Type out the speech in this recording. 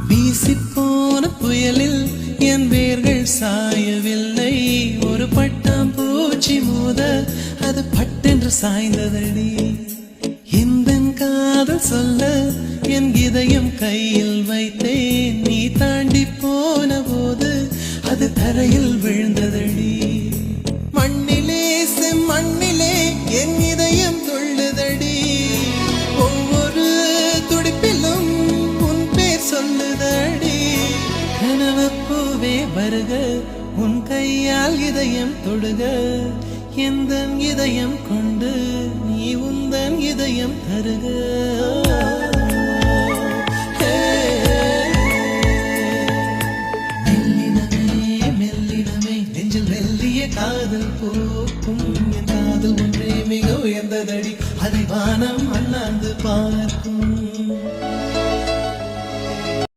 வீசிப்போன புயலில் என் வேர்கள் சாயவில்லை. ஒரு பட்டாம்பூச்சி மோத அது பட்டென்று சாய்ந்ததடி. இந்த காதல் சொல்ல என் இதயம் கையில் வைத்தேன். நீ தாண்டி போன போது அது தரையில் விழுந்ததடி. மண்ணிலே செம்மண்ணிலே என் இதயம் துள்ளுதடி. ஒவ்வொரு துடிப்பிலும் உன் பேர் சொல்லுதடி. கனவு பூவே வருக, உன் கையால் இதயம் தொடுக. எந்தன் இதயம் கொண்டு நீ உந்தன் இதயம் தருக.